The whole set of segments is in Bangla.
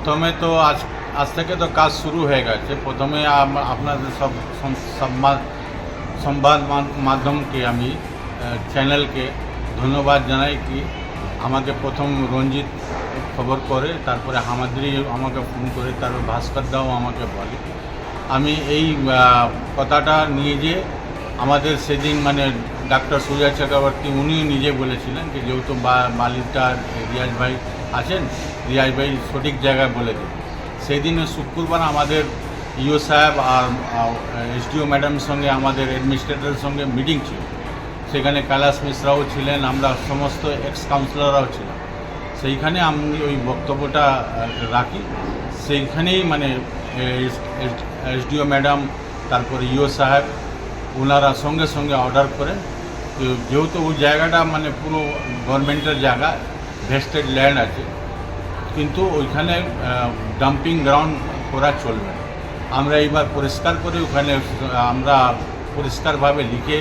প্রথমে তো আজ থেকে তো কাজ শুরু হয়ে গেছে। প্রথমে আপনাদের সব সংবাদ মাধ্যমকে আমি চ্যানেলকে ধন্যবাদ জানাই কি আমাকে প্রথম রঞ্জিত খবর করে, তারপরে হামাদ্রি আমাকে ফোন করে, তারপর ভাস্কর দাও আমাকে বলে। আমি এই কথাটা নিয়ে যে আমাদের সেদিন মানে ডাক্তার সূর্য চক্রবর্তী উনি নিজে বলেছিলেন যে যেহেতু বালিটা রিয়াজ ভাই আছেন, রিয়াজ ভাই সঠিক জায়গায় বলে দিন। সেই দিন শুক্রবার আমাদের ইও সাহেব আর এসডিও ম্যাডামের সঙ্গে আমাদের অ্যাডমিনিস্ট্রেটরের সঙ্গে মিটিং ছিল। সেখানে কৈলাস মিশ্রাও ছিলেন, আমরা সমস্ত এক্স কাউন্সিলররাও ছিলাম। সেইখানে আমি ওই বক্তব্যটা রাখি। সেইখানেই মানে এসডিও ম্যাডাম, তারপরে ইও সাহেব ওনারা সঙ্গে সঙ্গে অর্ডার করেন যেহেতু ওই জায়গাটা মানে পুরো গভর্নমেন্টের জায়গা, ভেস্টেড ল্যান্ড আছে, কিন্তু ওইখানে ডাম্পিং গ্রাউন্ড করা চলবে না। আমরা এইবার পরিষ্কার করে ওখানে আমরা পরিষ্কারভাবে লিখে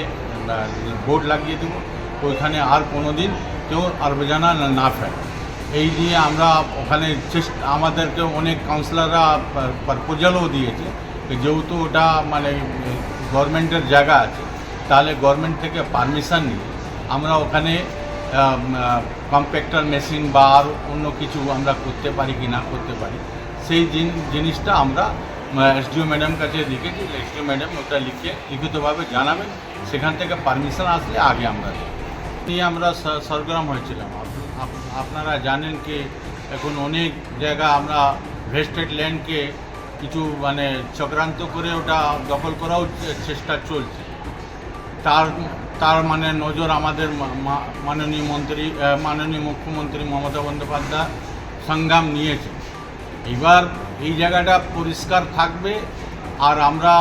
বোর্ড লাগিয়ে দেবো, ওইখানে আর কোনো দিন কেউ আবর্জনা না ফেলে। এই নিয়ে আমরা ওখানে আমাদেরকে অনেক কাউন্সিলররা প্রপোজালও দিয়েছে যেহেতু ওটা মানে গভর্নমেন্টের জায়গা আছে, তাহলে গভর্নমেন্ট থেকে পারমিশন নিয়ে আমরা ওখানে কম্প্যাক্টার মেশিন বা আর অন্য কিছু আমরা করতে পারি কি না করতে পারি, সেই জিনিসটা আমরা এসডিও ম্যাডাম কাছে লিখেছি। এসডিও ম্যাডাম ওটা লিখিতভাবে জানাবেন, সেখান থেকে পারমিশন আসলে আগে আমরা নিয়ে আমরা সরগরম হয়েছিলাম। আপনারা জানেন কি এখন অনেক জায়গা আমরা ভেস্টেড ল্যান্ডকে কিছু মানে চক্রান্ত করে ওটা দখল করাও চেষ্টা চলছে। তার মানে নজর আমাদের মাননীয় মুখ্যমন্ত্রী মমতা বন্দ্যোপাধ্যায় সংগ্রাম নিয়েছে। এবার এই জায়গাটা পরিষ্কার থাকবে আর আমরা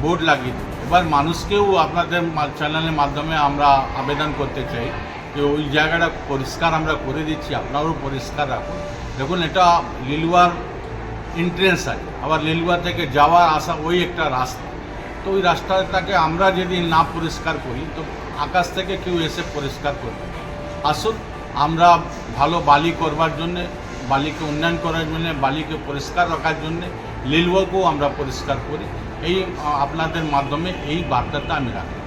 বোর্ড লাগিয়ে দেব। এবার মানুষকেও আপনাদের চ্যানেলের মাধ্যমে আমরা আবেদন করতে চাই যে ওই জায়গাটা পরিষ্কার আমরা করে দিচ্ছি, আপনারাও পরিষ্কার রাখুন। দেখুন এটা লিলুয়ার এন্ট্রেন্স আছে, আবার লিলুয়া থেকে যাওয়া আসা ওই একটা রাস্তা, তো ওই রাস্তাটাকে আমরা যদি না পরিষ্কার করি তো আকাশ থেকে কেউ এসে পরিষ্কার করবে। আসুন আমরা ভালো বালি করবার জন্যে, বালিকে উন্নয়ন করার জন্যে, বালিকে পরিষ্কার রাখার জন্যে লিলুয়াকেও আমরা পরিষ্কার করি। এই আপনাদের মাধ্যমে এই বার্তাটা আমি রাখি।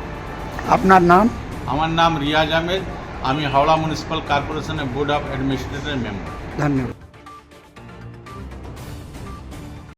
আপনার নাম? আমার নাম রিয়াজ আহমেদ, আমি হাওড়া মিউনিসিপ্যাল কর্পোরেশনের বোর্ড অফ অ্যাডমিনিস্ট্রেটর মেম্বার। ধন্যবাদ।